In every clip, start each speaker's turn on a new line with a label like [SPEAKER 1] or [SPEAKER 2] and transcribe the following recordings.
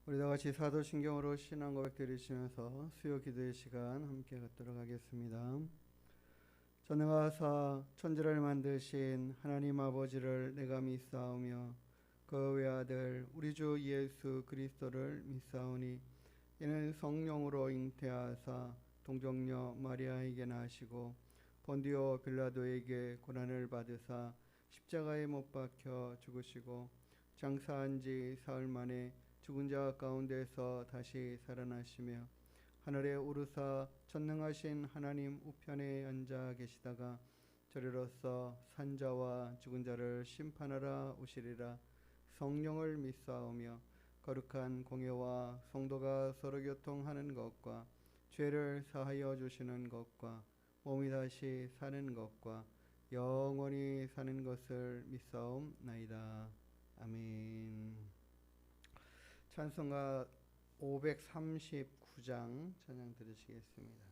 [SPEAKER 1] 우리 다 같이 사도신경으로 신앙 고백 드리시면서 수요 기도의 시간 함께 갖도록 하겠습니다. 전능하사 천지를 만드신 하나님 아버지를 내가 믿사오며 그 외아들 우리 주 예수 그리스도를 믿사오니 이는 성령으로 잉태하사 동정녀 마리아에게 나시고 본디오 빌라도에게 고난을 받으사 십자가에 못 박혀 죽으시고 장사한 지 사흘 만에 죽은 자 가운데서 다시 살아나시며 하늘에 오르사 전능하신 하나님 우편에 앉아 계시다가 저리로서 산자와 죽은 자를 심판하러 오시리라. 성령을 믿사오며 거룩한 공예와 성도가 서로 교통하는 것과 죄를 사하여 주시는 것과 몸이 다시 사는 것과 영원히 사는 것을 믿사옵나이다. 아멘. 찬송가 539장 찬양 들으시겠습니다.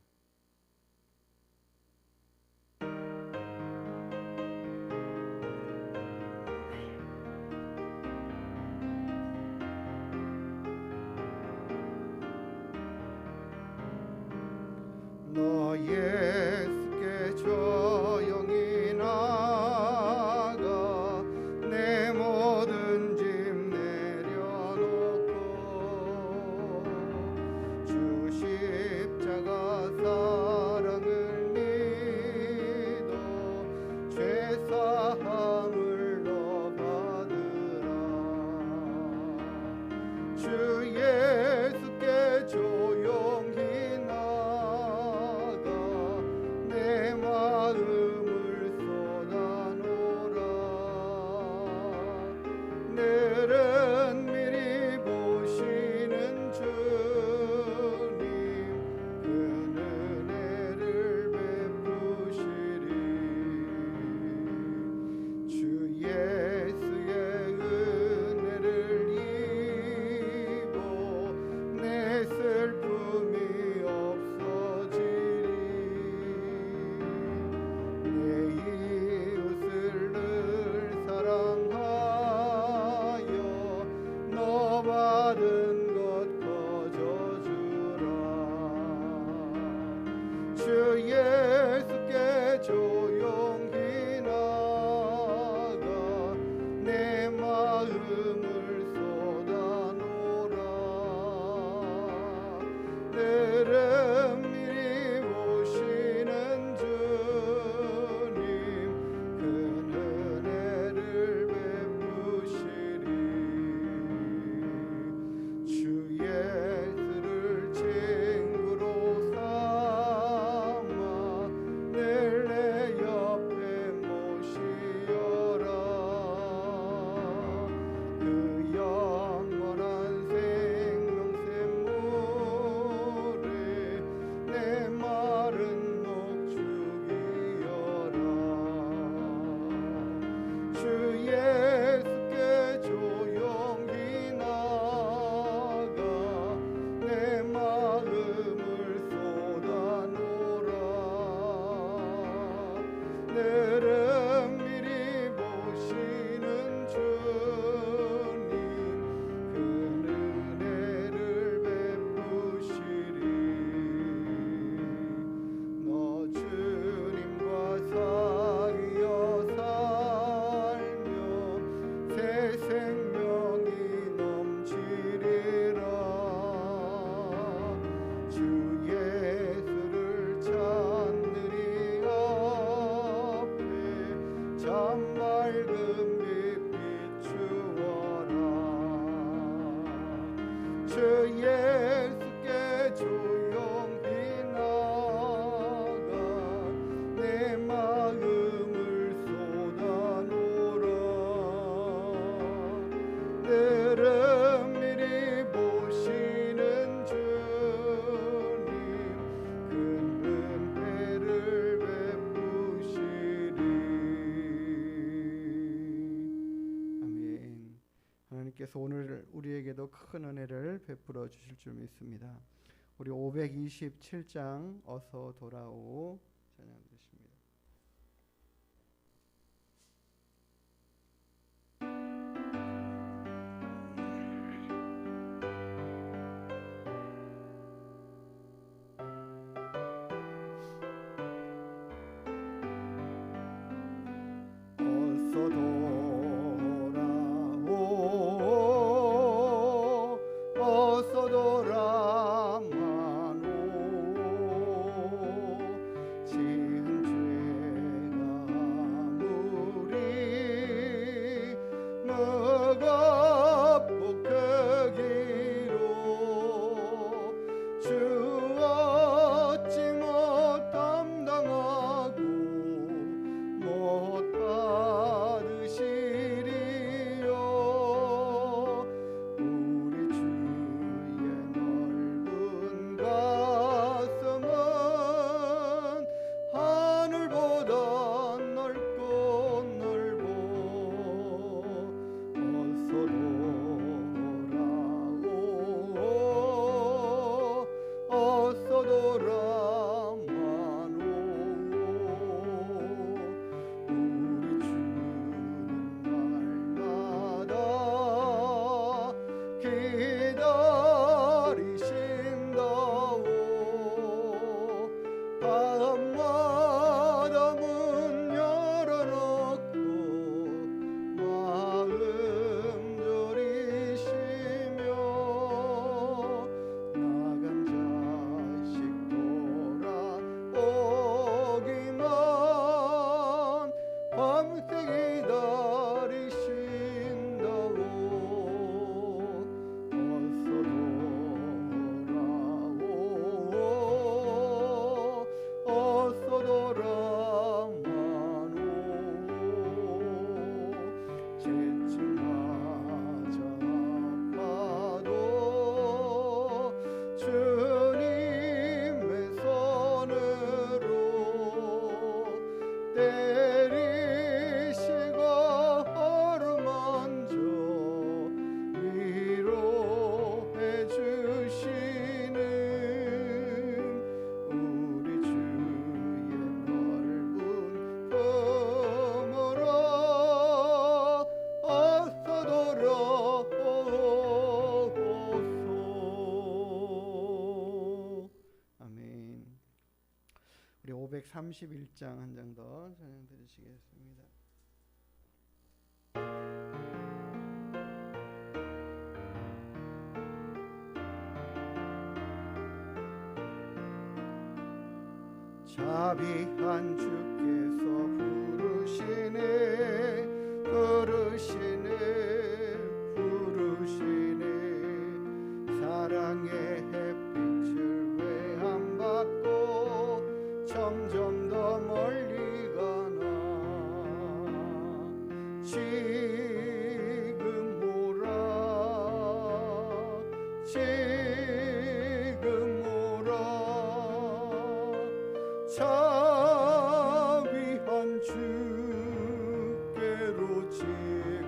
[SPEAKER 1] 너 예수께 조용히 나가 내 모든 짐 내려놓고 주 십자가 사랑을 믿어 죄사함을 너 받으라. 주 예수께 조용히 마음을 쏟아놓으라. 늘은 미리 보시는 주님 그 은혜를 베푸시리. 주 예수의 은혜를 입어 내 슬픔이 없어지리. 내 이웃을 늘 사랑하여 너 받은 것 거저주라. 주 예수께 조용히 나가 내 마음을 쏟아놓으라. 늘은 미리 오시는 주님 그 은혜를 베푸시리. 주 예수를 친구로 삼아 늘 내 옆에 모시어라. 그 영원한 생명샘물에 내 마른 목 죽이어라. 주 예수께 조용히 나가 내 마음을 쏟아놓으라. 늘은 미리 보시는 주님 그 은혜를 베푸시리. 너 주님과 사귀어 살며 새 생명이 넘치리라. 주 예수를 찾느니 앞에 참 맑은 빛 비추어라. 주 예수께 조용히 나가 내 마음을 쏟아놓으라. 늘은 미리 보시는 주님 그 은혜를 베푸시리. 아멘. 하나님께서 오늘 우리에게도 큰 은혜를 베풀어 주실 줄 믿습니다. 우리 527장 어서 돌아오 찬양 드립니다. 극복하기로 주 어찌 못 감당하고 못 받으시리요. 우리 주의 넓은 가슴은 하늘보다 넓고 넓어. 어서 돌아오오. 어서 돌아마노. 우리 주는 날마다 기다리신다오. 밤마다 문 열어놓고 마음 졸이시며 나간 자식 돌아오기만 밤새 기다리신다오. 어서 돌아오오. 어서 돌아마노. 죄증마저 아파도 주님의 손으로 때리시고 어루만져 위로해 주시는 우리 주의 넓은 품으로 어서 돌아오소서. 아멘. 우리 531장 한 장 더 찬양 드리시겠습니다. 자비한 주께서 부르시네 부르시네 부르시네. 사랑의 햇빛을 왜 안 받고 점점 더 멀리 가나. 지금 오라 지금 오라. 자비한 주께로 지금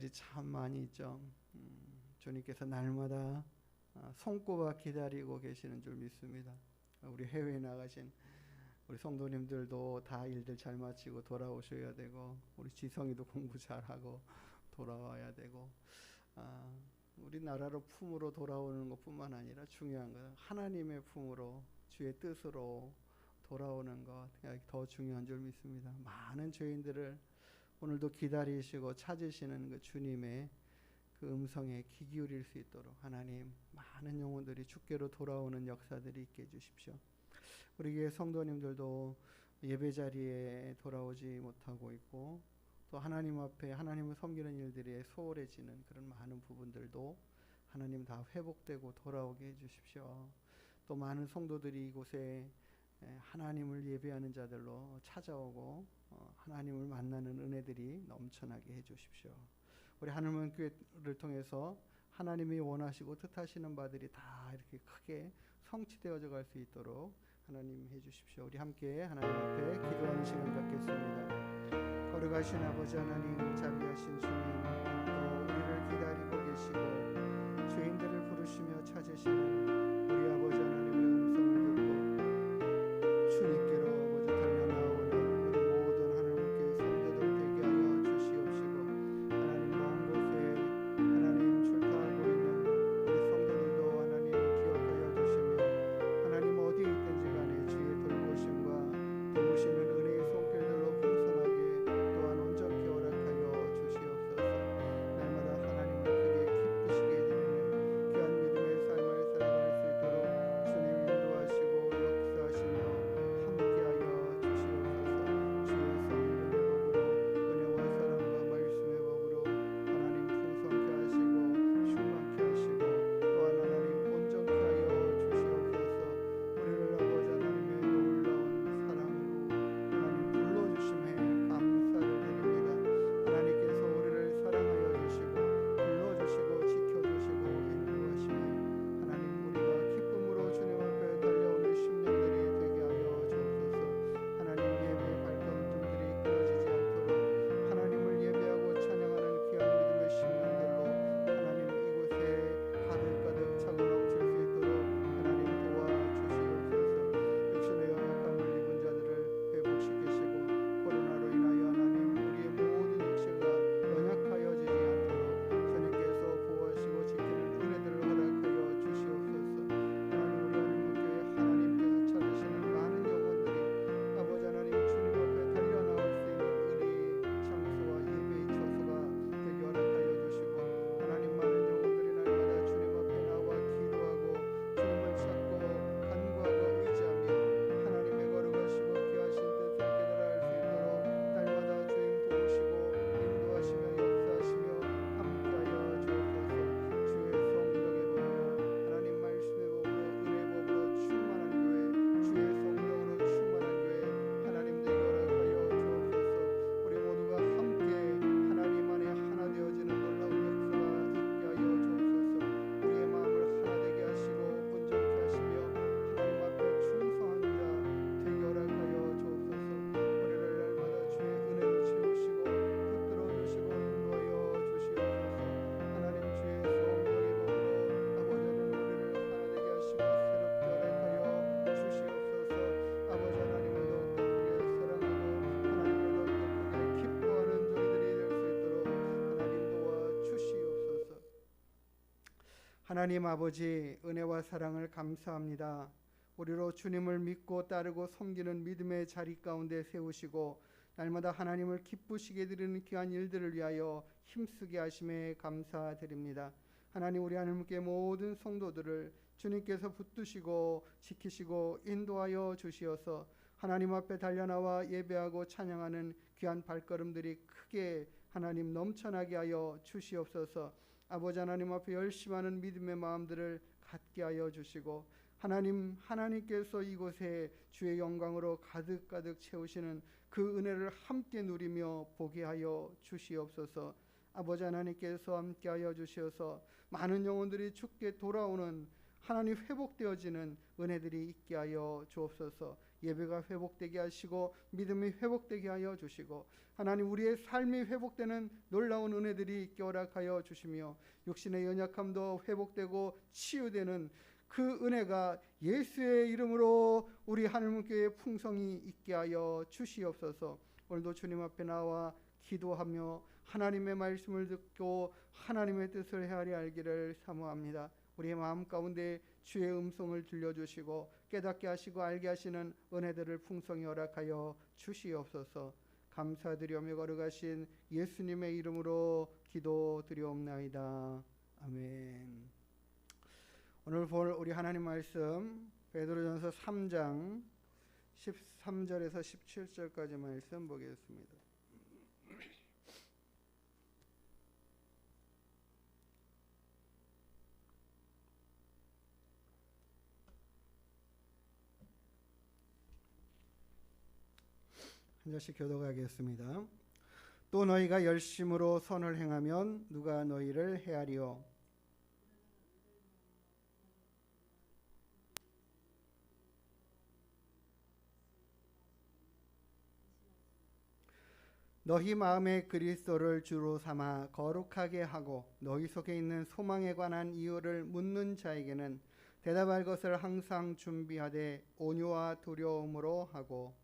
[SPEAKER 1] 역사들이 참 많이 있죠. 주님께서 날마다 손꼽아 기다리고 계시는 줄 믿습니다. 우리 해외에 나가신 우리 성도님들도 다 일들 잘 마치고 돌아오셔야 되고, 우리 지성이도 공부 잘하고 돌아와야 되고, 우리나라로 품으로 돌아오는 것뿐만 아니라 중요한 것은 하나님의 품으로 주의 뜻으로 돌아오는 것, 더 중요한 줄 믿습니다. 많은 죄인들을 오늘도 기다리시고 찾으시는 그 주님의 그 음성에 귀 기울일 수 있도록 하나님, 많은 영혼들이 주께로 돌아오는 역사들이 있게 해주십시오. 우리 교회 성도님들도 예배 자리에 돌아오지 못하고 있고, 또 하나님 앞에 하나님을 섬기는 일들이 소홀해지는 그런 많은 부분들도 하나님 다 회복되고 돌아오게 해주십시오. 또 많은 성도들이 이곳에 하나님을 예배하는 자들로 찾아오고 하나님을 만나는 은혜들이 넘쳐나게 해주십시오. 우리 하늘문 교회를 통해서 하나님이 원하시고 뜻하시는 바들이 다 이렇게 크게 성취되어져 갈 수 있도록 하나님 해주십시오. 우리 함께 하나님 앞에 기도하는 시간 갖겠습니다. 거룩하신 아버지 하나님, 자비하신 주님, 또 우리를 기다리고 계시고 죄인들을 부르시며 찾으시는 우리 아버지 하나님의 음성을 듣고 주님께로 아버지 달려나오는 우리 모든 하나님께 성도들 되게 하여 주시옵시고, 하나님 먼 곳에 하나님 출타하고 있는 우리 성도들도 하나님 기억하여 주시며, 하나님 어디에 있든지 간에 주의 돌보심과 도우시는 은혜의 손길들로 풍성하게 또한 온전케 허락하여 주시옵소서. 날마다 하나님을 크게 기쁘시게 해드리는 귀한 믿음의 삶을 살아갈 수 있도록 주님 인도하시고 역사하시며 함께하여 주시옵소서. 주의 성령의 법으로, 은혜와 사랑과 말씀의 법으로 하나님 풍성케 하시고 충만케 하시고 또한 하나님 온전케 하여 주시옵소서. 우리를 아버지 하나님의 놀라운 사랑으로 하나님 불러주심에 감사를 드립니다. 하나님께서 우리를 사랑하여 주시고 불러주시고 지켜주시고 인도하시며, 하나님 우리가 기쁨으로 주님 앞에 달려오는 심령들이 되게 하여 주옵소서. 하나님 예배의 발걸음들이 끊어지지 않도록 하나님을 예배하고 찬양하는 귀한 믿음의 심령들로 하나님 이곳에 가득가득 차고 넘칠 수 있도록 하나님 도와주시옵소서. 육신의 연약함을 입은 자들을 회복시키시고, 코로나로 인하여 하나님 우리의 모든 육체가 연약하여지지 않도록 주님께서 보호하시고 지키는 은혜들을 허락하여 주시옵소서. 하나님 우리 하늘문교회 하나님께서 찾으시는 많은 영혼들이 아버지 하나님 주님 앞에 달려나올 수 있는 은혜의 장소와 예배의 처소가 되게 허락하여 주시고, 하나님 많은 영혼들이 날마다 주님 앞에 나와 기도하고 주님을 찾고 간구하고 의지하며 하나님의 거룩하시고 귀하신 뜻을 깨달아 알 수 있도록 날마다 주님 도우시고 인도하시며 역사하시며 함께하여 주옵소서. 주의 성령의 법으로, 하나님 말씀의 법으로, 은혜의 법으로 충만한 교회, 주의 성령으로 충만한 교회 하나님 되게 허락하여 주옵소서. 우리 모두가 함께 하나님 안에 하나 되어지는 놀라운 역사가 있게 하여 주옵소서. 우리의 마음을 하나 되게 하시고 온전케 하시며 하나님 앞에 충성한 자 되게 허락하여 주옵소서. 우리를 날마다 주의 은혜로 채우시고 붙들어 주시고 인도하여 주시옵소서. 하나님 주의 성령의 법으로 아버지는 우리를 하나 되게 하시고 새롭게 허락하여 주시옵소서. 아버지 하나님을 더욱더 크게 사랑하고 하나님을 더욱더 크게 기뻐하는 저희들이 될 수 있도록 하나님 도와주시옵소서. 하나님 아버지, 은혜와 사랑을 감사합니다. 우리로 주님을 믿고 따르고 섬기는 믿음의 자리 가운데 세우시고 날마다 하나님을 기쁘시게 드리는 귀한 일들을 위하여 힘쓰게 하심에 감사드립니다. 하나님 우리 하나님께 모든 성도들을 주님께서 붙드시고 지키시고 인도하여 주시어서 하나님 앞에 달려나와 예배하고 찬양하는 귀한 발걸음들이 크게 하나님 넘쳐나게 하여 주시옵소서. 아버지 하나님 앞에 열심하는 믿음의 마음들을 갖게 하여 주시고, 하나님께서 이곳에 주의 영광으로 가득가득 채우시는 그 은혜를 함께 누리며 보게 하여 주시옵소서. 아버지 하나님께서 함께 하여 주시어서 많은 영혼들이 주께 돌아오는 하나님 회복되어지는 은혜들이 있게 하여 주옵소서. 예배가 회복되게 하시고 믿음이 회복되게 하여 주시고 하나님 우리의 삶이 회복되는 놀라운 은혜들이 있게 허락하여 주시며 육신의 연약함도 회복되고 치유되는 그 은혜가 예수의 이름으로 우리 하늘문교회에 풍성히 있게 하여 주시옵소서. 오늘도 주님 앞에 나와 기도하며 하나님의 말씀을 듣고 하나님의 뜻을 헤아려 알기를 사모합니다. 우리의 마음 가운데 주의 음성을 들려주시고 깨닫게 하시고 알게 하시는 은혜들을 풍성히 허락하여 주시옵소서. 감사드리며 거룩하신 예수님의 이름으로 기도드리옵나이다. 아멘. 오늘 볼 우리 하나님 말씀 베드로전서 3장 13절에서 17절까지 말씀 보겠습니다. 한 절씩 교독하겠습니다. 또 너희가 열심으로 선을 행하면 누가 너희를 헤아리요. 너희 마음에 그리스도를 주로 삼아 거룩하게 하고 너희 속에 있는 소망에 관한 이유를 묻는 자에게는 대답할 것을 항상 준비하되 온유와 두려움으로 하고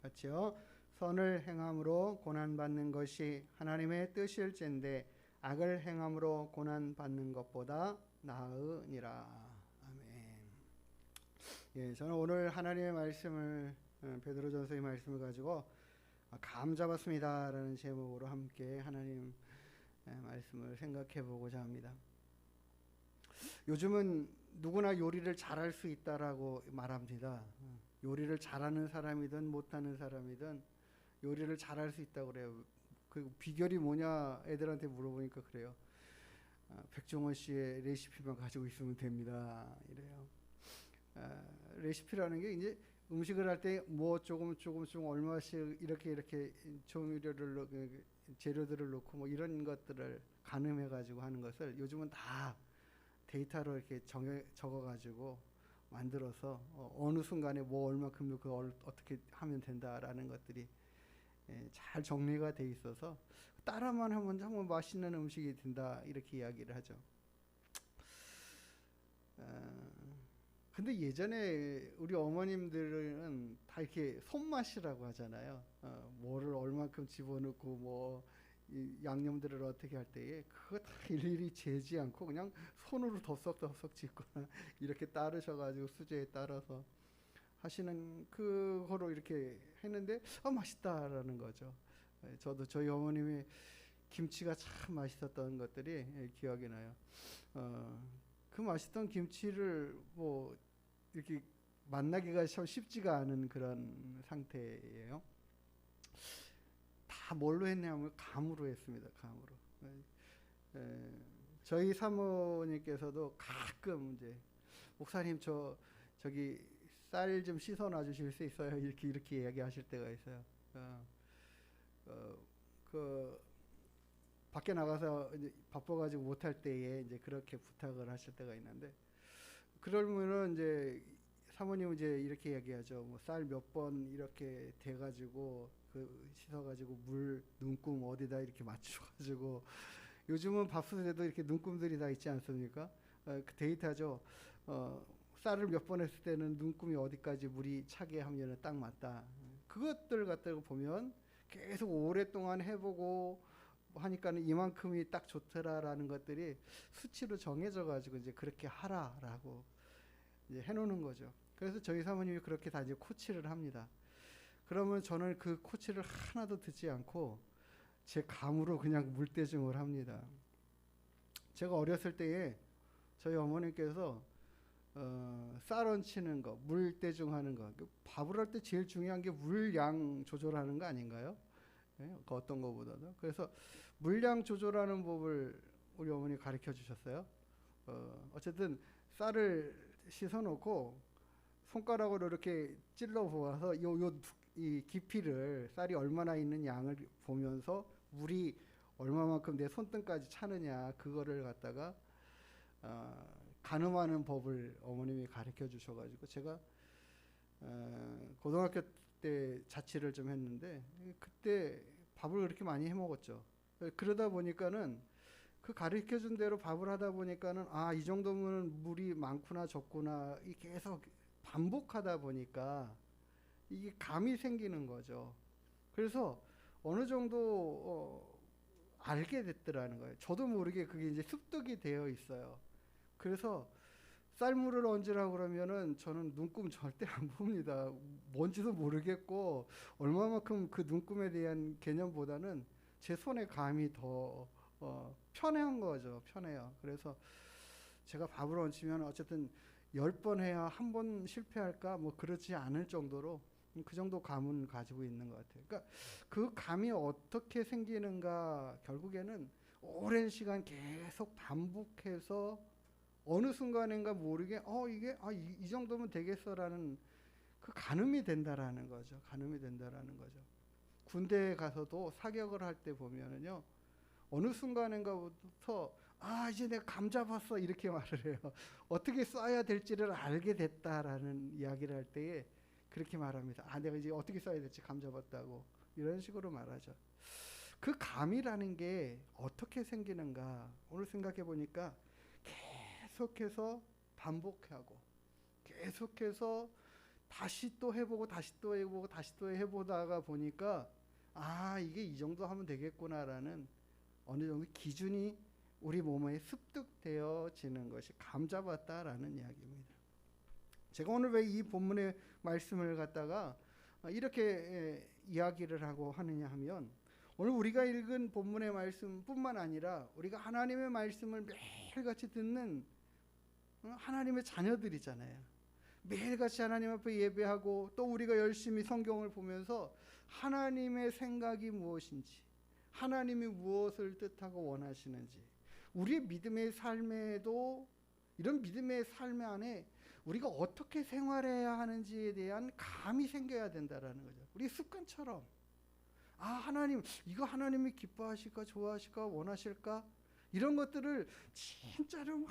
[SPEAKER 1] 같이요. 선을 행함으로 고난받는 것이 하나님의 뜻일진데 악을 행함으로 고난받는 것보다 나으니라. 아멘. 예, 저는 오늘 하나님의 말씀을 베드로전서의 말씀을 가지고 감 잡았습니다라는 제목으로 함께 하나님 말씀을 생각해 보고자 합니다. 요즘은 누구나 요리를 잘할 수 있다라고 말합니다. 요리를 잘하는 사람이든 못하는 사람이든 요리를 잘할 수 있다고 그래요. 그 비결이 뭐냐 애들한테 물어보니까 그래요. 백종원 씨의 레시피만 가지고 있으면 됩니다. 이래요. 레시피라는 게 이제 음식을 할 때 뭐 조금 얼마씩 이렇게 조미료를 재료들을 넣고 뭐 이런 것들을 가늠해 가지고 하는 것을 요즘은 다 데이터로 이렇게 적어 가지고 만들어서 어느 순간에 뭐 얼마큼 넣고 어떻게 하면 된다라는 것들이 잘 정리가 돼 있어서 따라만 하면 정말 맛있는 음식이 된다 이렇게 이야기를 하죠. 근데 예전에 우리 어머님들은 다 이렇게 손맛이라고 하잖아요. 뭐를 얼만큼 집어넣고 뭐 양념들을 어떻게 할 때에 그거 다 일일이 재지 않고 그냥 손으로 덥석덥석 짚거나 이렇게 따르셔가지고 수제에 따라서 하시는 그거로 이렇게 했는데 맛있다라는 거죠. 저도 저희 어머님이 김치가 참 맛있었던 것들이 기억이 나요. 그 맛있던 김치를 뭐 이렇게 만나기가 참 쉽지가 않은 그런 상태예요. 다 뭘로 했냐면 감으로 했습니다. 감으로. 저희 사모님께서도 가끔 이제 목사님 저기 쌀 좀 씻어 놔주실 수 있어요? 이렇게 이야기하실 때가 있어요. 그 밖에 나가서 이제 바빠가지고 못할 때에 이제 그렇게 부탁을 하실 때가 있는데 그러면은 이제 사모님은 이제 이렇게 얘기하죠. 뭐 쌀 몇 번 이렇게 돼가지고 그 씻어가지고 물 눈금 어디다 이렇게 맞춰가지고 요즘은 밥솥에도 이렇게 눈금들이 다 있지 않습니까? 그 데이터죠. 쌀을 몇 번 했을 때는 눈금이 어디까지 물이 차게 하면 딱 맞다. 그것들 갖다가 보면 계속 오랫동안 해보고 하니까는 이만큼이 딱 좋더라라는 것들이 수치로 정해져 가지고 이제 그렇게 하라라고 이제 해놓는 거죠. 그래서 저희 사모님이 그렇게 다 이제 코치를 합니다. 그러면 저는 그 코치를 하나도 듣지 않고 제 감으로 그냥 물대중을 합니다. 제가 어렸을 때에 저희 어머님께서 쌀 얹히는 거, 물대중하는 거, 밥을 할 때 제일 중요한 게 물량 조절하는 거 아닌가요? 그 어떤 거보다도. 그래서 물량 조절하는 법을 우리 어머니 가르쳐 주셨어요. 어쨌든 쌀을 씻어 놓고 손가락으로 이렇게 찔러 보아서 요 이 깊이를 쌀이 얼마나 있는 양을 보면서 물이 얼마만큼 내 손등까지 차느냐 그거를 갖다가 가늠하는 법을 어머님이 가르쳐 주셔가지고 제가 고등학교 때 자취를 좀 했는데 그때 밥을 그렇게 많이 해 먹었죠. 그러다 보니까는 그 가르쳐 준 대로 밥을 하다 보니까는 아, 이 정도면 물이 많구나 적구나 이 계속 반복하다 보니까 이게 감이 생기는 거죠. 그래서 어느 정도 알게 됐더라는 거예요. 저도 모르게 그게 이제 습득이 되어 있어요. 그래서 쌀물을 얹으라고 그러면은 저는 눈금 절대 안 봅니다. 뭔지도 모르겠고 얼마만큼 그 눈금에 대한 개념보다는 제 손의 감이 더 편한 거죠. 편해요. 그래서 제가 밥을 얹으면 어쨌든 10번 해야 한 번 실패할까 뭐 그렇지 않을 정도로 그 정도 감은 가지고 있는 것 같아요. 그러니까 그 감이 어떻게 생기는가 결국에는 오랜 시간 계속 반복해서 어느 순간인가 모르게 이게 이 정도면 되겠어라는 그 가늠이 된다라는 거죠. 가늠이 된다라는 거죠. 군대에 가서도 사격을 할 때 보면은요. 어느 순간인가부터 이제 내가 감 잡았어 이렇게 말을 해요. 어떻게 쏴야 될지를 알게 됐다라는 이야기를 할 때에 그렇게 말합니다. 내가 이제 어떻게 쏴야 될지 감 잡았다고 이런 식으로 말하죠. 그 감이라는 게 어떻게 생기는가 오늘 생각해 보니까 계속해서 반복하고 계속해서 다시 또 해보고 다시 또 해보고 다시 또 해보다가 보니까 이게 이 정도 하면 되겠구나라는 어느 정도 기준이 우리 몸에 습득되어지는 것이 감 잡았다라는 이야기입니다. 제가 오늘 왜 이 본문의 말씀을 갖다가 이렇게 이야기를 하고 하느냐 하면 오늘 우리가 읽은 본문의 말씀뿐만 아니라 우리가 하나님의 말씀을 매일같이 듣는 하나님의 자녀들이잖아요. 매일같이 하나님 앞에 예배하고 또 우리가 열심히 성경을 보면서 하나님의 생각이 무엇인지 하나님이 무엇을 뜻하고 원하시는지 우리의 믿음의 삶에도 이런 믿음의 삶 안에 우리가 어떻게 생활해야 하는지에 대한 감이 생겨야 된다라는 거죠. 우리 습관처럼 하나님 이거 하나님이 기뻐하실까 좋아하실까 원하실까 이런 것들을 진짜로 막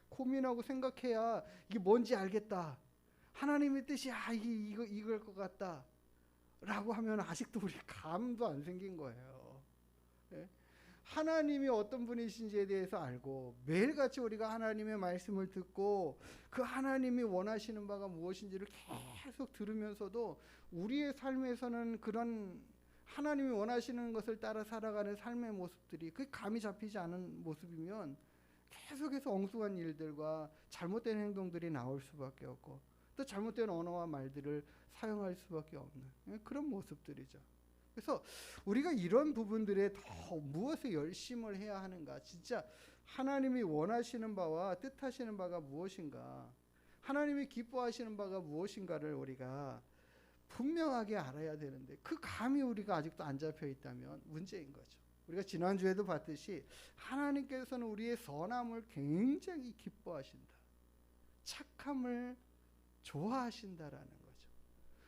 [SPEAKER 1] 고민하고 생각해야 이게 뭔지 알겠다. 하나님의 뜻이 이걸 것 같다 라고 하면 아직도 우리 감도 안 생긴 거예요. 예? 하나님이 어떤 분이신지에 대해서 알고 매일같이 우리가 하나님의 말씀을 듣고 그 하나님이 원하시는 바가 무엇인지를 계속 들으면서도 우리의 삶에서는 그런 하나님이 원하시는 것을 따라 살아가는 삶의 모습들이 그 감이 잡히지 않은 모습이면 계속해서 엉뚱한 일들과 잘못된 행동들이 나올 수밖에 없고 또 잘못된 언어와 말들을 사용할 수밖에 없는 그런 모습들이죠. 그래서 우리가 이런 부분들에 더 무엇을 열심을 해야 하는가, 진짜 하나님이 원하시는 바와 뜻하시는 바가 무엇인가, 하나님이 기뻐하시는 바가 무엇인가를 우리가 분명하게 알아야 되는데 그 감이 우리가 아직도 안 잡혀 있다면 문제인 거죠. 우리가 지난주에도 봤듯이 하나님께서는 우리의 선함을 굉장히 기뻐하신다. 착함을 좋아하신다라는 거죠.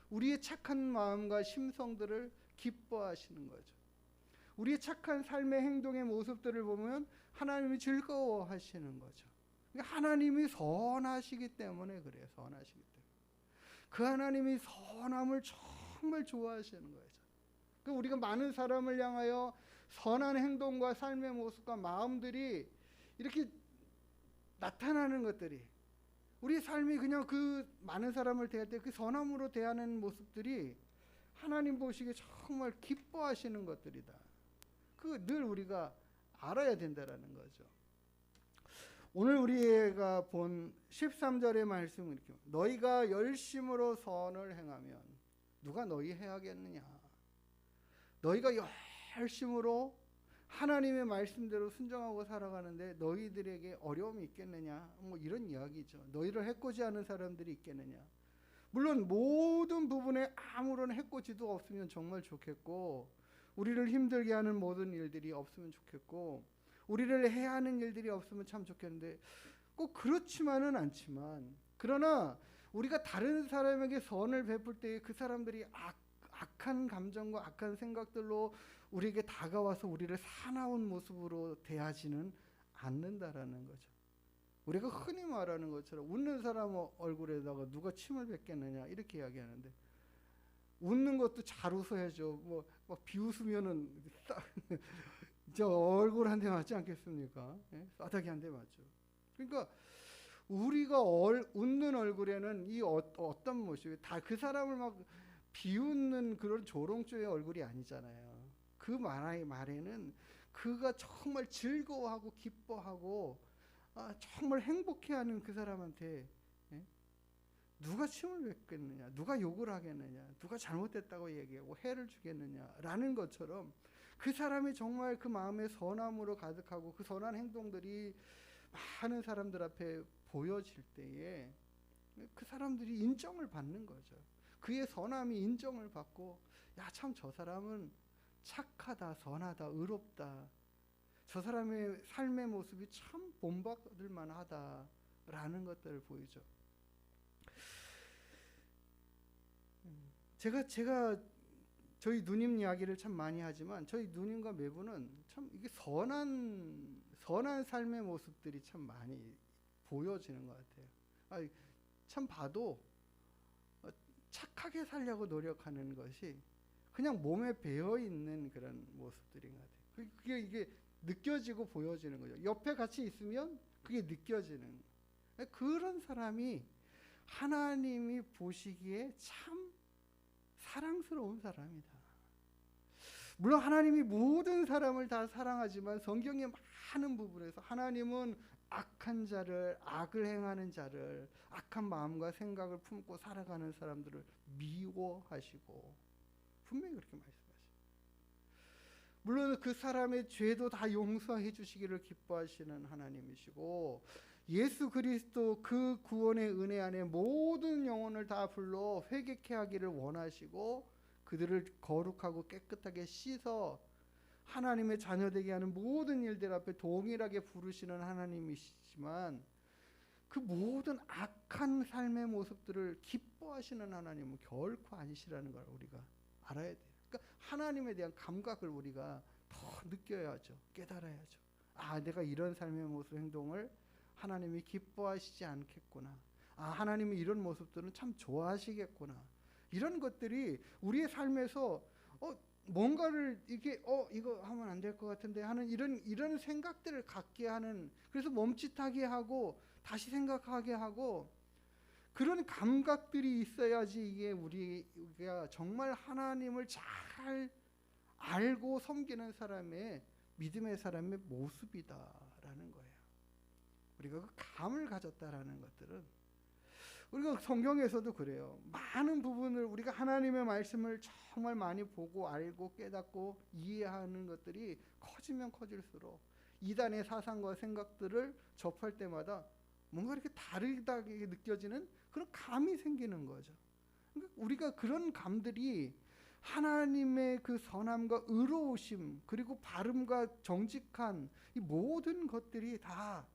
[SPEAKER 1] 우리의 착한 마음과 심성들을 기뻐하시는 거죠. 우리의 착한 삶의 행동의 모습들을 보면 하나님이 즐거워하시는 거죠. 그러니까 하나님이 선하시기 때문에 그래요. 선하시기 때문에. 그 하나님이 선함을 정말 좋아하시는 거죠. 그러니까 우리가 많은 사람을 향하여 선한 행동과 삶의 모습과 마음들이 이렇게 나타나는 것들이 우리 삶이 그냥 그 많은 사람을 대할 때 그 선함으로 대하는 모습들이 하나님 보시기에 정말 기뻐하시는 것들이다. 그 늘 우리가 알아야 된다라는 거죠. 오늘 우리가 본 13절의 말씀은 이렇게 너희가 열심으로 선을 행하면 누가 너희 해하겠느냐. 너희가 열심으로 하나님의 말씀대로 순종하고 살아가는데 너희들에게 어려움이 있겠느냐. 뭐 이런 이야기죠. 너희를 해코지 하는 사람들이 있겠느냐. 물론 모든 부분에 아무런 해코지도 없으면 정말 좋겠고 우리를 힘들게 하는 모든 일들이 없으면 좋겠고 우리를 해하는 일들이 없으면 참 좋겠는데 꼭 그렇지만은 않지만 그러나 우리가 다른 사람에게 선을 베풀 때 그 사람들이 악한 감정과 악한 생각들로 우리에게 다가와서 우리를 사나운 모습으로 대하지는 않는다라는 거죠. 우리가 흔히 말하는 것처럼 웃는 사람 얼굴에다가 누가 침을 뱉겠느냐 이렇게 이야기하는데, 웃는 것도 잘 웃어야죠. 막 비웃으면은 저 얼굴 한 대 맞지 않겠습니까? 예? 싸다기 한 대 맞죠. 그러니까 우리가 웃는 얼굴에는 이 어떤 모습이 다 그 사람을 막 비웃는 그런 조롱조의 얼굴이 아니잖아요. 그 말에는 그가 정말 즐거워하고 기뻐하고 정말 행복해하는 그 사람한테 누가 침을 뱉겠느냐, 누가 욕을 하겠느냐, 누가 잘못됐다고 얘기하고 해를 주겠느냐라는 것처럼 그 사람이 정말 그 마음에 선함으로 가득하고 그 선한 행동들이 많은 사람들 앞에 보여질 때에 그 사람들이 인정을 받는 거죠. 그의 선함이 인정을 받고, 야, 참 저 사람은 착하다, 선하다, 의롭다, 저 사람의 삶의 모습이 참 본받을 만하다라는 것들을 보이죠. 제가 저희 누님 이야기를 참 많이 하지만 저희 누님과 매부는 참 이게 선한 삶의 모습들이 참 많이 보여지는 것 같아요. 참 봐도 착하게 살려고 노력하는 것이 그냥 몸에 배어 있는 그런 모습들인 것 같아요. 이게 느껴지고 보여지는 거죠. 옆에 같이 있으면 그게 느껴지는 그런 사람이 하나님이 보시기에 참 사랑스러운 사람이다. 물론 하나님이 모든 사람을 다 사랑하지만 성경의 많은 부분에서 하나님은 악한 자를, 악을 행하는 자를, 악한 마음과 생각을 품고 살아가는 사람들을 미워하시고 분명히 그렇게 말씀하시죠. 물론 그 사람의 죄도 다 용서해 주시기를 기뻐하시는 하나님이시고, 예수 그리스도 그 구원의 은혜 안에 모든 영혼을 다 불러 회개케 하기를 원하시고 그들을 거룩하고 깨끗하게 씻어 하나님의 자녀되게 하는 모든 일들 앞에 동일하게 부르시는 하나님이시지만, 그 모든 악한 삶의 모습들을 기뻐하시는 하나님은 결코 아니시라는 걸 우리가 알아야 돼요. 그러니까 하나님에 대한 감각을 우리가 더 느껴야죠. 깨달아야죠. 내가 이런 삶의 모습, 행동을 하나님이 기뻐하시지 않겠구나. 하나님이 이런 모습들은 참 좋아하시겠구나. 이런 것들이 우리의 삶에서 뭔가를 이거 하면 안 될 것 같은데 하는 이런 생각들을 갖게 하는, 그래서 멈칫하게 하고 다시 생각하게 하고, 그런 감각들이 있어야지 이게 우리가 정말 하나님을 잘 알고 섬기는 사람의, 믿음의 사람의 모습이다라는 거예요. 우리가 그 감을 가졌다라는 것들은, 우리가 성경에서도 그래요. 많은 부분을 우리가 하나님의 말씀을 정말 많이 보고 알고 깨닫고 이해하는 것들이 커지면 커질수록 이단의 사상과 생각들을 접할 때마다 뭔가 이렇게 다르다게 느껴지는 그런 감이 생기는 거죠. 그러니까 우리가 그런 감들이 하나님의 그 선함과 의로우심, 그리고 바름과 정직한 이 모든 것들이 다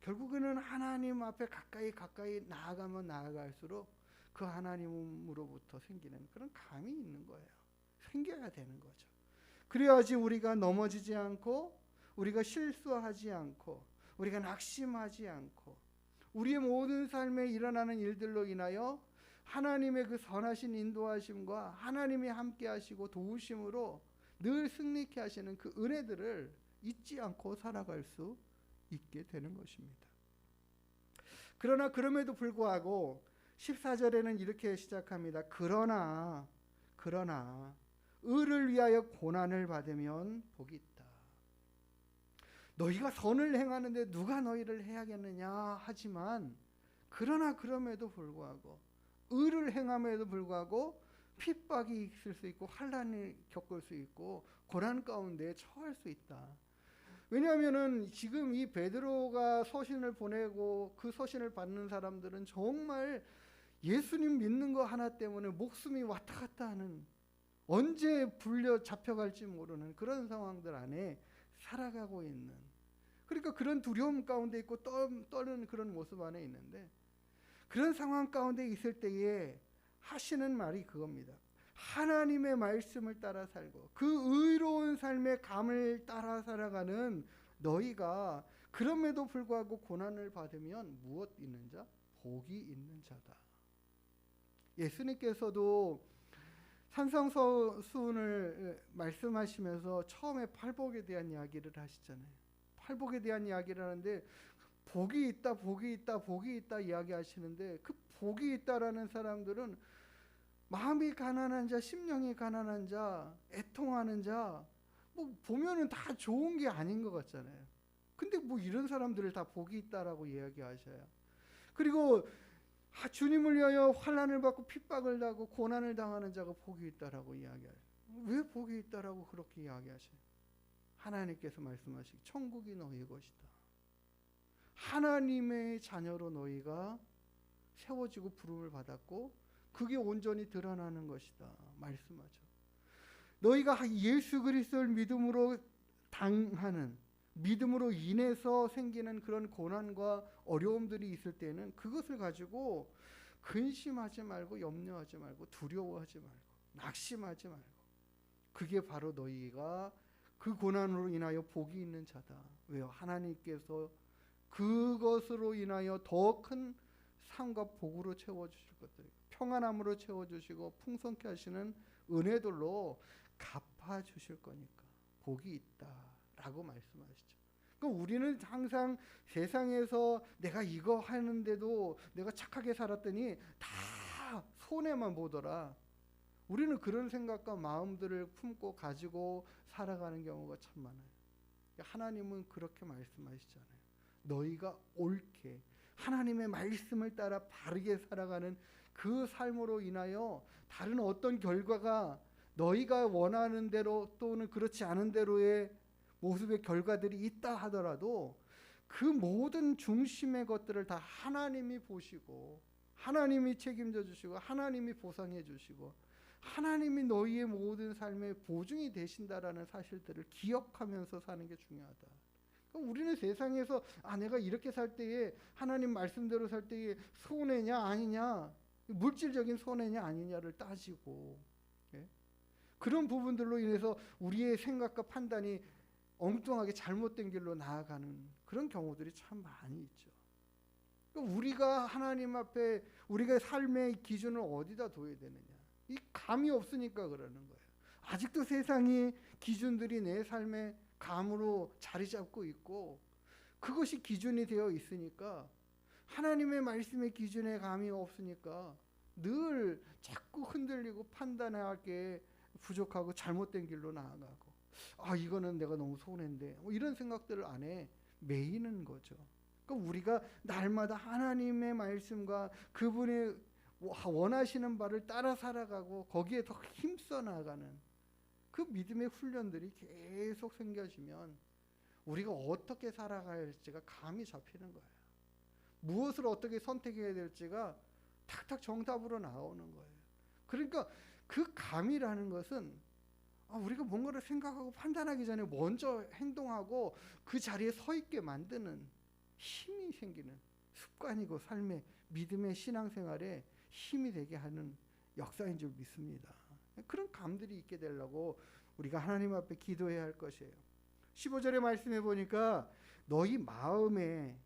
[SPEAKER 1] 결국에는 하나님 앞에 가까이 나아가면 나아갈수록 그 하나님으로부터 생기는 그런 감이 있는 거예요. 생겨야 되는 거죠. 그래야지 우리가 넘어지지 않고, 우리가 실수하지 않고, 우리가 낙심하지 않고, 우리의 모든 삶에 일어나는 일들로 인하여 하나님의 그 선하신 인도하심과 하나님이 함께 하시고 도우심으로 늘 승리케 하시는 그 은혜들을 잊지 않고 살아갈 수 있게 되는 것입니다. 그러나 그럼에도 불구하고 14절에는 이렇게 시작합니다. 그러나 의를 위하여 고난을 받으면 복이 있다. 너희가 선을 행하는데 누가 너희를 해하겠느냐 하지만, 그러나 그럼에도 불구하고, 의를 행함에도 불구하고 핍박이 있을 수 있고 환난을 겪을 수 있고 고난 가운데 처할 수 있다. 왜냐하면은 지금 이 베드로가 서신을 보내고 그 서신을 받는 사람들은 정말 예수님 믿는 거 하나 때문에 목숨이 왔다 갔다 하는, 언제 불려 잡혀갈지 모르는 그런 상황들 안에 살아가고 있는, 그러니까 그런 두려움 가운데 있고 떠는 그런 모습 안에 있는데, 그런 상황 가운데 있을 때에 하시는 말이 그겁니다. 하나님의 말씀을 따라 살고 그 의로운 삶의 감을 따라 살아가는 너희가 그럼에도 불구하고 고난을 받으면 무엇 있는 자? 복이 있는 자다. 예수님께서도 산상수훈을 말씀하시면서 처음에 팔복에 대한 이야기를 하시잖아요. 팔복에 대한 이야기를 하는데 복이 있다, 복이 있다, 복이 있다 이야기하시는데 그 복이 있다라는 사람들은 마음이 가난한 자, 심령이 가난한 자, 애통하는 자, 뭐 보면은 다 좋은 게 아닌 것 같잖아요. 근데 뭐 이런 사람들을 다 복이 있다라고 이야기하셔요. 그리고 주님을 위하여 환난을 받고 핍박을 당하고 고난을 당하는 자가 복이 있다라고 이야기해요. 왜 복이 있다라고 그렇게 이야기하셔요? 하나님께서 말씀하시기 천국이 너희 것이다. 하나님의 자녀로 너희가 세워지고 부름을 받았고 그게 온전히 드러나는 것이다 말씀하죠. 너희가 예수 그리스도를 믿음으로 당하는, 믿음으로 인해서 생기는 그런 고난과 어려움들이 있을 때는 그것을 가지고 근심하지 말고 염려하지 말고 두려워하지 말고 낙심하지 말고, 그게 바로 너희가 그 고난으로 인하여 복이 있는 자다. 왜요? 하나님께서 그것으로 인하여 더 큰 상과 복으로 채워주실 것들이고 평안함으로 채워주시고 풍성케 하시는 은혜들로 갚아주실 거니까 복이 있다라고 말씀하시죠. 그러니까 우리는 항상 세상에서 내가 이거 하는데도 내가 착하게 살았더니 다 손해만 보더라. 우리는 그런 생각과 마음들을 품고 가지고 살아가는 경우가 참 많아요. 하나님은 그렇게 말씀하시잖아요. 너희가 옳게 하나님의 말씀을 따라 바르게 살아가는 그 삶으로 인하여 다른 어떤 결과가 너희가 원하는 대로 또는 그렇지 않은 대로의 모습의 결과들이 있다 하더라도 그 모든 중심의 것들을 다 하나님이 보시고 하나님이 책임져 주시고 하나님이 보상해 주시고 하나님이 너희의 모든 삶의 보증이 되신다라는 사실들을 기억하면서 사는 게 중요하다. 그러니까 우리는 세상에서 내가 이렇게 살 때에 하나님 말씀대로 살 때에 손해냐 아니냐, 물질적인 손해냐 아니냐를 따지고, 예? 그런 부분들로 인해서 우리의 생각과 판단이 엉뚱하게 잘못된 길로 나아가는 그런 경우들이 참 많이 있죠. 그러니까 우리가 하나님 앞에 우리가 삶의 기준을 어디다 둬야 되느냐, 이 감이 없으니까 그러는 거예요. 아직도 세상이 기준들이 내 삶의 감으로 자리 잡고 있고 그것이 기준이 되어 있으니까 하나님의 말씀의 기준에 감이 없으니까 늘 자꾸 흔들리고 판단할 게 부족하고 잘못된 길로 나아가고 이거는 내가 너무 손해인데 뭐 이런 생각들을 안에 매이는 거죠. 그러니까 우리가 날마다 하나님의 말씀과 그분의 원하시는 바를 따라 살아가고 거기에 더 힘써 나가는 그 믿음의 훈련들이 계속 생겨지면 우리가 어떻게 살아가야 할지가 감이 잡히는 거예요. 무엇을 어떻게 선택해야 될지가 탁탁 정답으로 나오는 거예요. 그러니까 그 감이라는 것은 우리가 뭔가를 생각하고 판단하기 전에 먼저 행동하고 그 자리에 서 있게 만드는 힘이 생기는 습관이고 삶의 믿음의 신앙생활에 힘이 되게 하는 역사인 줄 믿습니다. 그런 감들이 있게 되려고 우리가 하나님 앞에 기도해야 할 것이에요. 15절의 말씀해 보니까 너희 마음에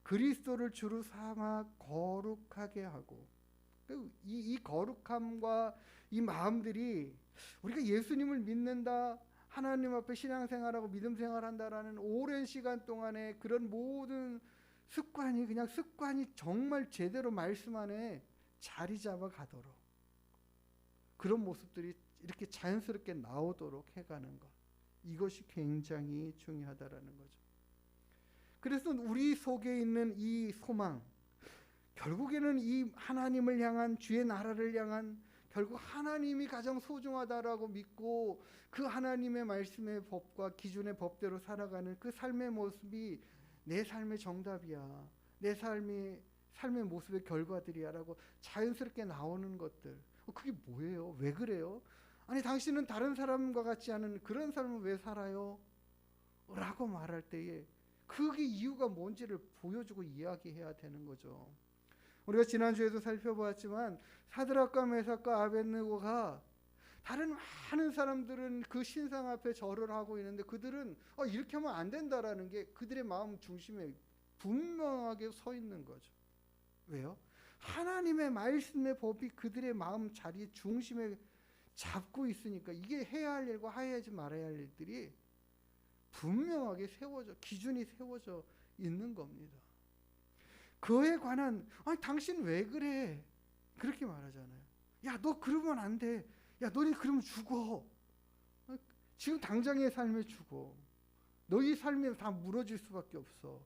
[SPEAKER 1] 그리스도를 주로 삼아 거룩하게 하고, 이 거룩함과 이 마음들이 우리가 예수님을 믿는다, 하나님 앞에 신앙생활하고 믿음생활한다라는 오랜 시간 동안에 그런 모든 습관이 그냥 습관이 정말 제대로 말씀 안에 자리 잡아 가도록, 그런 모습들이 이렇게 자연스럽게 나오도록 해가는 것, 이것이 굉장히 중요하다라는 거죠. 그래서 우리 속에 있는 이 소망, 결국에는 이 하나님을 향한, 주의 나라를 향한, 결국 하나님이 가장 소중하다라고 믿고 그 하나님의 말씀의 법과 기준의 법대로 살아가는 그 삶의 모습이 내 삶의 정답이야, 내 삶의 모습의 결과들이야라고 자연스럽게 나오는 것들, 그게 뭐예요? 왜 그래요? 아니 당신은 다른 사람과 같지 않은 그런 삶을 왜 살아요? 라고 말할 때에 그게 이유가 뭔지를 보여주고 이야기해야 되는 거죠. 우리가 지난주에도 살펴보았지만 사드락과 메삭과 아벳느고가 다른 많은 사람들은 그 신상 앞에 절을 하고 있는데 그들은 이렇게 하면 안 된다라는 게 그들의 마음 중심에 분명하게 서 있는 거죠. 왜요? 하나님의 말씀의 법이 그들의 마음 자리 중심에 잡고 있으니까 이게 해야 할 일과 하지 말아야 할 일들이 분명하게 기준이 세워져 있는 겁니다. 그에 관한 당신 왜 그래? 그렇게 말하잖아요. 야, 너 그러면 안 돼. 야, 너희 그러면 죽어. 지금 당장의 삶에 죽어. 너희 삶이 다 무너질 수밖에 없어.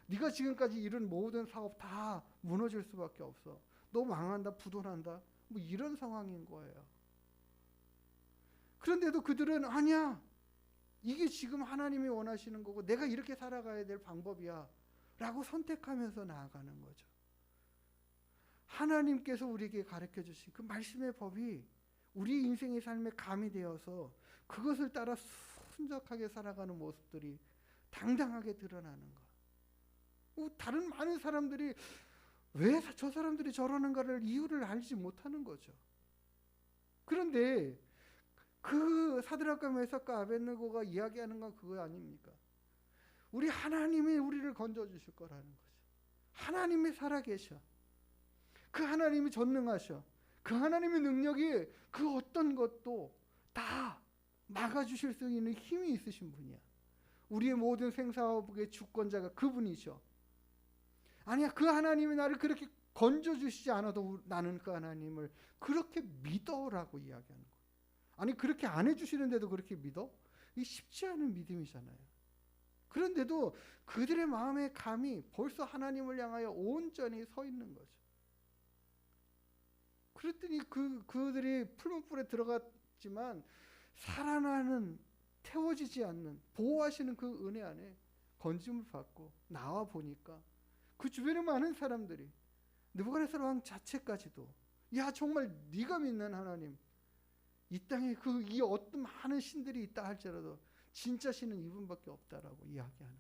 [SPEAKER 1] 네가 지금까지 이룬 모든 사업 다 무너질 수밖에 없어. 너 망한다, 부도난다. 뭐 이런 상황인 거예요. 그런데도 그들은 아니야. 이게 지금 하나님이 원하시는 거고 내가 이렇게 살아가야 될 방법이야. 라고 선택하면서 나아가는 거죠. 하나님께서 우리에게 가르쳐 주신 그 말씀의 법이 우리 인생의 삶에 감이 되어서 그것을 따라 순적하게 살아가는 모습들이 당당하게 드러나는 것. 다른 많은 사람들이 왜 저 사람들이 저러는가를 이유를 알지 못하는 거죠. 그런데 그 사드락과 메삭과 아벳느고가 이야기하는 건 그거 아닙니까? 우리 하나님이 우리를 건져주실 거라는 거죠. 하나님이 살아계셔. 그 하나님이 전능하셔. 그 하나님의 능력이 그 어떤 것도 다 막아주실 수 있는 힘이 있으신 분이야. 우리의 모든 생사화복의 주권자가 그분이셔. 아니야, 그 하나님이 나를 그렇게 건져주시지 않아도 나는 그 하나님을 그렇게 믿어라고 이야기하는 거야. 아니, 그렇게 안 해주시는데도 그렇게 믿어? 이 쉽지 않은 믿음이잖아요. 그런데도 그들의 마음의 감이 벌써 하나님을 향하여 온전히 서 있는 거죠. 그랬더니 그들이 풀무불에 들어갔지만 살아나는, 태워지지 않는, 보호하시는 그 은혜 안에 건짐을 받고 나와 보니까 그 주변에 많은 사람들이 느부갓네살 왕 자체까지도 야, 정말 네가 믿는 하나님, 이 땅에 이 어떤 많은 신들이 있다 할지라도 진짜 신은 이분밖에 없다라고 이야기하는,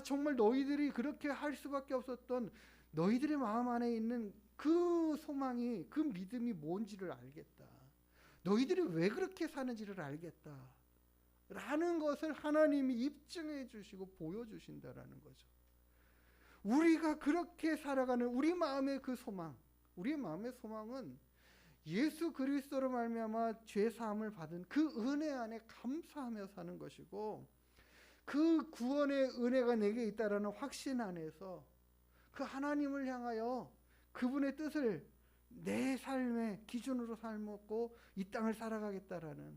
[SPEAKER 1] 정말 너희들이 그렇게 할 수밖에 없었던 너희들의 마음 안에 있는 그 소망이, 그 믿음이 뭔지를 알겠다. 너희들이 왜 그렇게 사는지를 알겠다. 라는 것을 하나님이 입증해 주시고 보여주신다라는 거죠. 우리가 그렇게 살아가는 우리 마음의 그 소망, 우리의 마음의 소망은 예수 그리스도로 말미암아 죄 사함을 받은 그 은혜 안에 감사하며 사는 것이고, 그 구원의 은혜가 내게 있다라는 확신 안에서 그 하나님을 향하여 그분의 뜻을 내 삶의 기준으로 삶고 이 땅을 살아가겠다라는,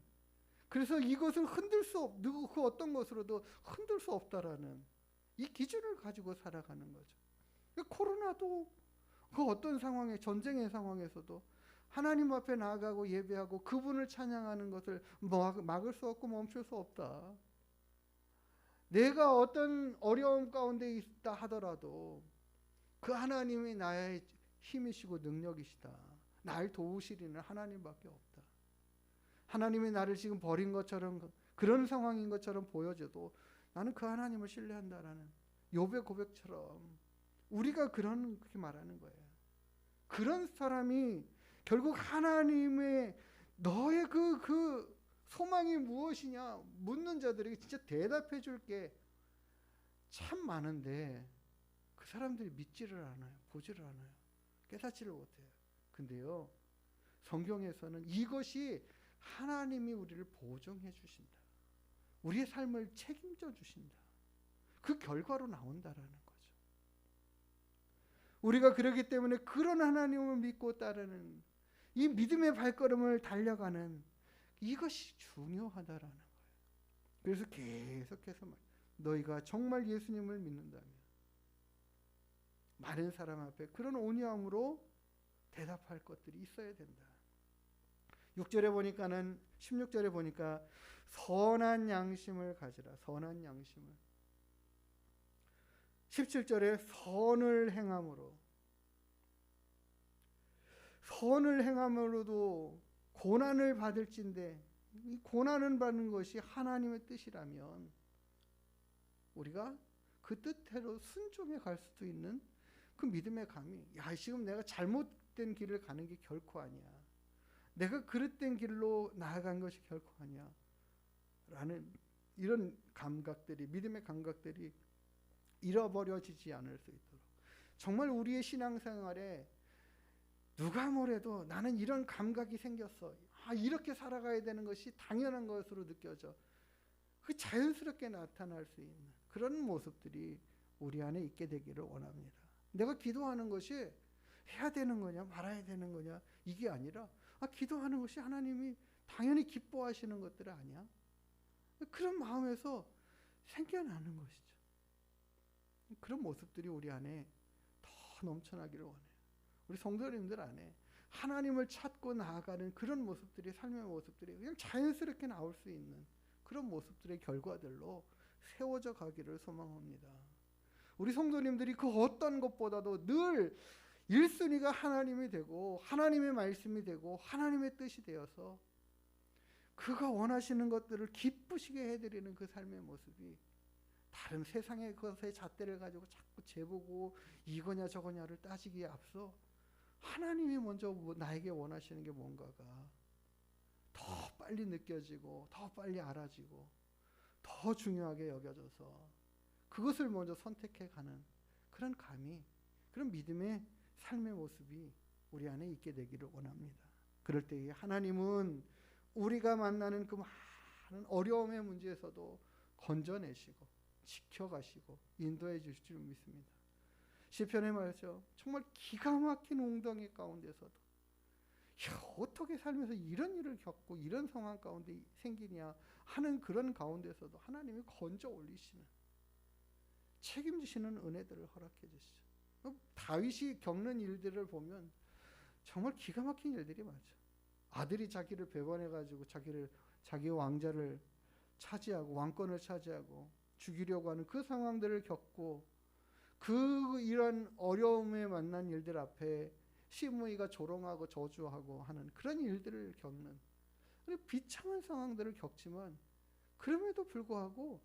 [SPEAKER 1] 그래서 이것을 흔들 수 없고 그 어떤 것으로도 흔들 수 없다라는 이 기준을 가지고 살아가는 거죠. 코로나도 그 어떤 상황에, 전쟁의 상황에서도 하나님 앞에 나아가고 예배하고 그분을 찬양하는 것을 막을 수 없고 멈출 수 없다. 내가 어떤 어려움 가운데 있다 하더라도 그 하나님이 나의 힘이시고 능력이시다. 날 도우시리는 하나님밖에 없다. 하나님이 나를 지금 버린 것처럼, 그런 상황인 것처럼 보여져도 나는 그 하나님을 신뢰한다라는 욥의 고백처럼 우리가 그렇게 말하는 거예요. 그런 사람이 결국 하나님의 너의 그 소망이 무엇이냐 묻는 자들에게 진짜 대답해 줄 게 참 많은데 그 사람들이 믿지를 않아요. 보지를 않아요. 깨닫지를 못해요. 근데요, 성경에서는 이것이 하나님이 우리를 보증해 주신다. 우리의 삶을 책임져 주신다. 그 결과로 나온다라는 거죠. 우리가 그렇기 때문에 그런 하나님을 믿고 따르는 이 믿음의 발걸음을 달려가는 이것이 중요하다라는 거예요. 그래서 계속해서 너희가 정말 예수님을 믿는다면 많은 사람 앞에 그런 온유함으로 대답할 것들이 있어야 된다. 6절에 보니까는, 16절에 보니까 선한 양심을 가지라. 선한 양심을. 17절에 선을 행함으로, 선을 행함으로도 고난을 받을진데, 이 고난을 받는 것이 하나님의 뜻이라면 우리가 그 뜻대로 순종해 갈 수도 있는 그 믿음의 감이, 야, 지금 내가 잘못된 길을 가는 게 결코 아니야. 내가 그릇된 길로 나아간 것이 결코 아니야 라는 이런 감각들이, 믿음의 감각들이 잃어버려지지 않을 수 있도록, 정말 우리의 신앙생활에 누가 뭐래도 나는 이런 감각이 생겼어, 이렇게 살아가야 되는 것이 당연한 것으로 느껴져, 그 자연스럽게 나타날 수 있는 그런 모습들이 우리 안에 있게 되기를 원합니다. 내가 기도하는 것이 해야 되는 거냐 말아야 되는 거냐 이게 아니라, 기도하는 것이 하나님이 당연히 기뻐하시는 것들 아니야, 그런 마음에서 생겨나는 것이죠. 그런 모습들이 우리 안에 더 넘쳐나기를 원해요. 우리 성도님들 안에 하나님을 찾고 나아가는 그런 모습들이, 삶의 모습들이 그냥 자연스럽게 나올 수 있는 그런 모습들의 결과들로 세워져 가기를 소망합니다. 우리 성도님들이 그 어떤 것보다도 늘 1순위가 하나님이 되고 하나님의 말씀이 되고 하나님의 뜻이 되어서 그가 원하시는 것들을 기쁘시게 해드리는 그 삶의 모습이, 다른 세상의 것의 잣대를 가지고 자꾸 재보고 이거냐 저거냐를 따지기에 앞서 하나님이 먼저 나에게 원하시는 게 뭔가가 더 빨리 느껴지고 더 빨리 알아지고 더 중요하게 여겨져서 그것을 먼저 선택해가는 그런 감이, 그런 믿음의 삶의 모습이 우리 안에 있게 되기를 원합니다. 그럴 때에 하나님은 우리가 만나는 그 많은 어려움의 문제에서도 건져내시고 지켜가시고 인도해 주실 줄 믿습니다. 시편에 말이죠, 정말 기가 막힌 웅덩이 가운데서도 어떻게 살면서 이런 일을 겪고 이런 상황 가운데 생기냐 하는 그런 가운데서도 하나님이 건져 올리시는, 책임지시는 은혜들을 허락해 주시죠. 다윗이 겪는 일들을 보면 정말 기가 막힌 일들이 많죠. 아들이 자기를 배반해가지고 자기 왕자를 차지하고 왕권을 차지하고 죽이려고 하는 그 상황들을 겪고, 그 이런 어려움에 만난 일들 앞에 시므이가 조롱하고 저주하고 하는 그런 일들을 겪는 비참한 상황들을 겪지만, 그럼에도 불구하고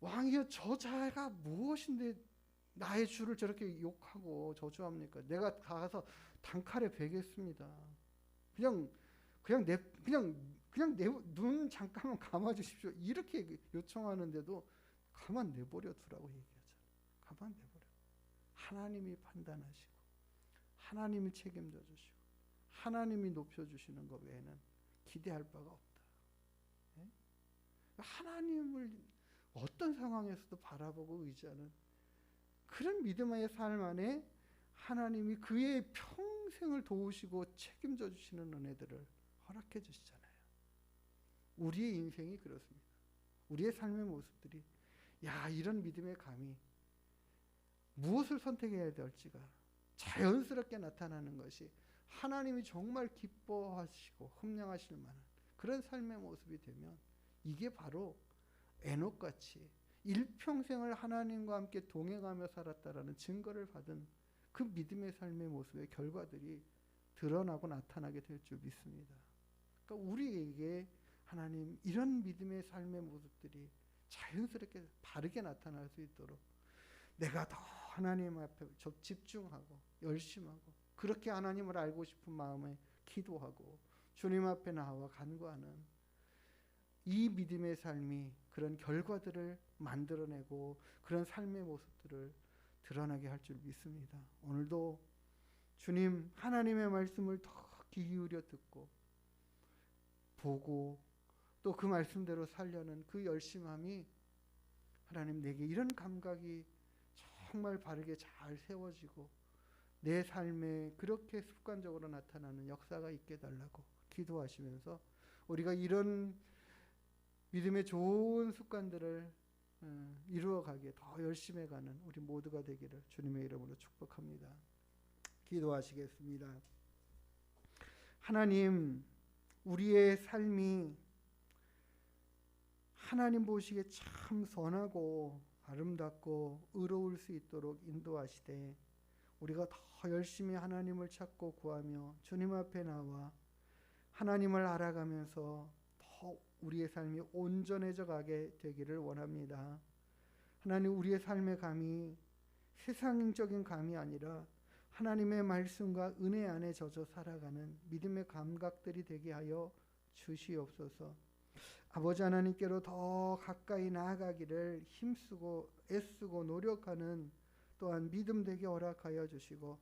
[SPEAKER 1] 왕이여 저 자가 무엇인데 나의 주를 저렇게 욕하고 저주합니까? 내가 가서 단칼에 베겠습니다. 그냥 내 눈 잠깐만 감아 주십시오. 이렇게 요청하는데도 가만 내버려 두라고 얘기하잖아요. 가만 내버려. 하나님이 판단하시고 하나님이 책임져 주시고 하나님이 높여 주시는 것 외에는 기대할 바가 없다. 네? 하나님을 어떤 상황에서도 바라보고 의지하는 그런 믿음의 삶 안에 하나님이 그의 평생을 도우시고 책임져 주시는 은혜들을 허락해 주시잖아요. 우리의 인생이 그렇습니다. 우리의 삶의 모습들이 이런 믿음의 감이 무엇을 선택해야 될지가 자연스럽게 나타나는 것이 하나님이 정말 기뻐하시고 흠령하실 만한 그런 삶의 모습이 되면, 이게 바로 에녹같이 일평생을 하나님과 함께 동행하며 살았다라는 증거를 받은 그 믿음의 삶의 모습의 결과들이 드러나고 나타나게 될 줄 믿습니다. 그러니까 우리에게 하나님 이런 믿음의 삶의 모습들이 자연스럽게 바르게 나타날 수 있도록 내가 더 하나님 앞에 집중하고 열심하고 그렇게 하나님을 알고 싶은 마음에 기도하고 주님 앞에 나와 간구하는 이 믿음의 삶이 그런 결과들을 만들어내고 그런 삶의 모습들을 드러나게 할 줄 믿습니다. 오늘도 주님 하나님의 말씀을 더 귀 기울여 듣고 보고 또 그 말씀대로 살려는 그 열심함이, 하나님 내게 이런 감각이 정말 바르게 잘 세워지고 내 삶에 그렇게 습관적으로 나타나는 역사가 있게 달라고 기도하시면서 우리가 이런 믿음의 좋은 습관들을 이루어가기에 더 열심히 가는 우리 모두가 되기를 주님의 이름으로 축복합니다. 기도하시겠습니다. 하나님, 우리의 삶이 하나님 보시기에 참 선하고 아름답고 의로울 수 있도록 인도하시되, 우리가 더 열심히 하나님을 찾고 구하며 주님 앞에 나와 하나님을 알아가면서 더 우리의 삶이 온전해져 가게 되기를 원합니다. 하나님, 우리의 삶의 감이 세상적인 감이 아니라 하나님의 말씀과 은혜 안에 젖어 살아가는 믿음의 감각들이 되게 하여 주시옵소서. 아버지 하나님께로 더 가까이 나아가기를 힘쓰고 애쓰고 노력하는 또한 믿음 되게 허락하여 주시고,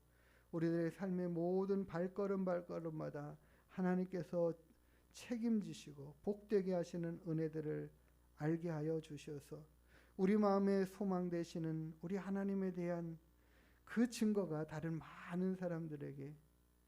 [SPEAKER 1] 우리들의 삶의 모든 발걸음마다 하나님께서 책임지시고 복되게 하시는 은혜들을 알게 하여 주셔서 우리 마음의 소망 되시는 우리 하나님에 대한 그 증거가 다른 많은 사람들에게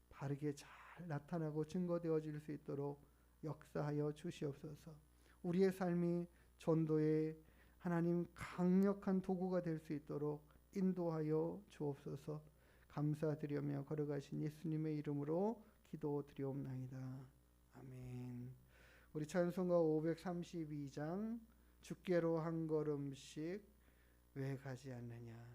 [SPEAKER 1] 바르게 잘 나타나고 증거되어질 수 있도록 역사하여 주시옵소서. 우리의 삶이 전도의 하나님 강력한 도구가 될 수 있도록 인도하여 주옵소서. 감사드리며 걸어가신 예수님의 이름으로 기도드리옵나이다. 아멘. 우리 찬송가 532장 주께로 한 걸음씩 왜 가지 않느냐,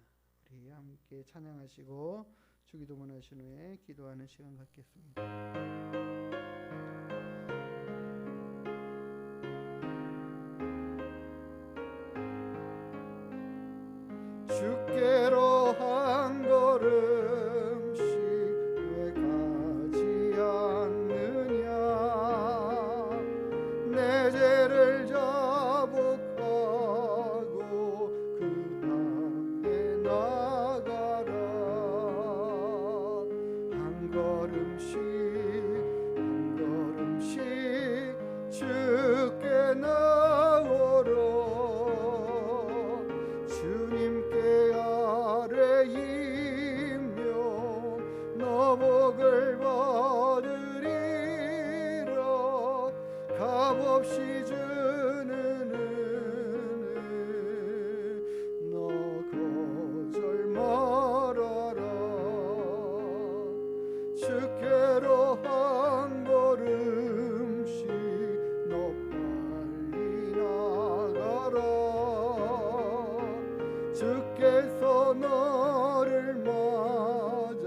[SPEAKER 1] 우리 함께 찬양하시고 주기도문 하신 후에 기도하는 시간 갖겠습니다. 주께로 한 걸음씩 왜 가지 않느냐, 내 죄를 자복하고 그 앞에 나가라. 한 걸음씩 한 걸음씩 주께 나오라. 주님께 아뢰이며 너복을 받으리라. 값없이 주는 은혜 너 거절 말아라. 주께로 한 걸음씩 너 빨리 나가라. 주께서 너를 맞아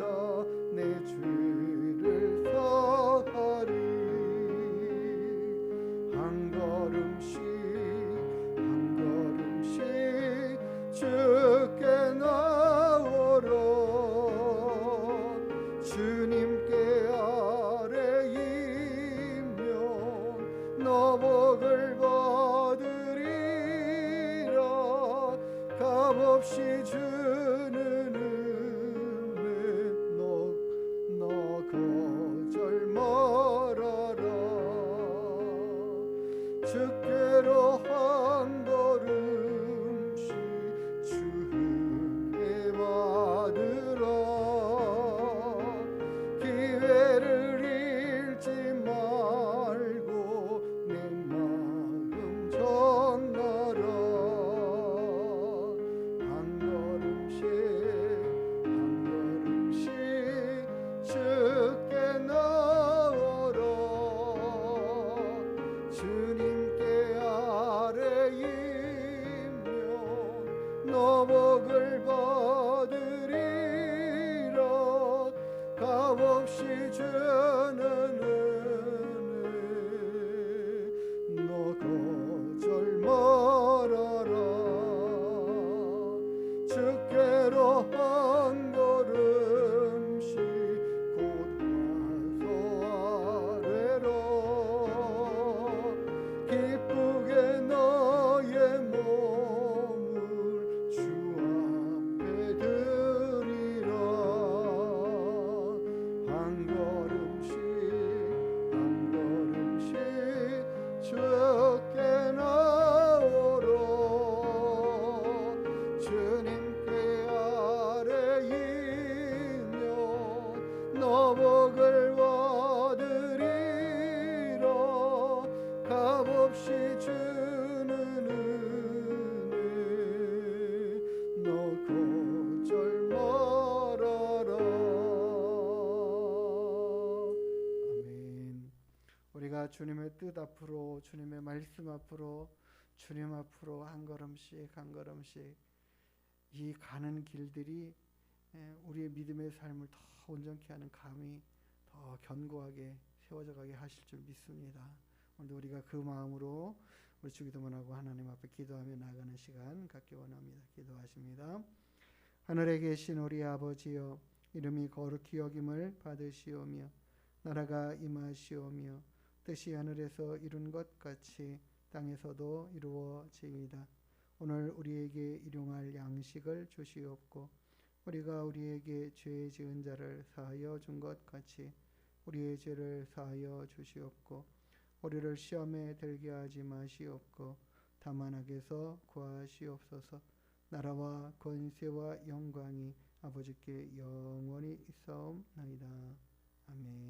[SPEAKER 1] 내 죄를 사하리. 한 걸음씩 한 걸음씩 주께 나오라. 주님께 아뢰이며 너복을 받으리라. 값없이 주는 은혜 너 거절 말아라. 주께로 한 걸음씩 주 은혜 받으라. 기회를 잃지 말고 내 마음 전하라. 한 걸음씩 한 걸음씩 주께 나오라. 주님께 아뢰이며 너복을 받으리라. 값없이 주는 은혜 너 거절 말아라. 주께로 한 걸음씩 곧 와서 아뢰라. 기쁘게 너의 몸을 주 앞에 드리라. 한 걸음씩 한 걸음씩 주께 나오라. 주님께 아뢰이며 너복을 받으리라. 값없이 주는 은혜 너 거절 말아라. 아멘. 우리가 주님의 뜻 앞으로, 주님의 말씀 앞으로, 주님 앞으로 한 걸음씩 한 걸음씩 이 가는 길들이 우리의 믿음의 삶을 더 온전케 하는 감이 더 견고하게 세워져 가게 하실 줄 믿습니다. 오늘도 우리가 그 마음으로 우리 주기도문하고 하나님 앞에 기도하며 나가는 시간 갖기 원합니다. 기도하십니다. 하늘에 계신 우리 아버지여, 이름이 거룩히 여김을 받으시오며 나라가 임하시오며 뜻이 하늘에서 이룬 것 같이 땅에서도 이루어지이다. 오늘 우리에게 일용할 양식을 주시옵고 우리가 우리에게 죄 지은 자를 사하여 준 것 같이 우리의 죄를 사하여 주시옵고 우리를 시험에 들게 하지 마시옵고 다만 악에서 구하시옵소서. 나라와 권세와 영광이 아버지께 영원히 있사옵나이다. 아멘.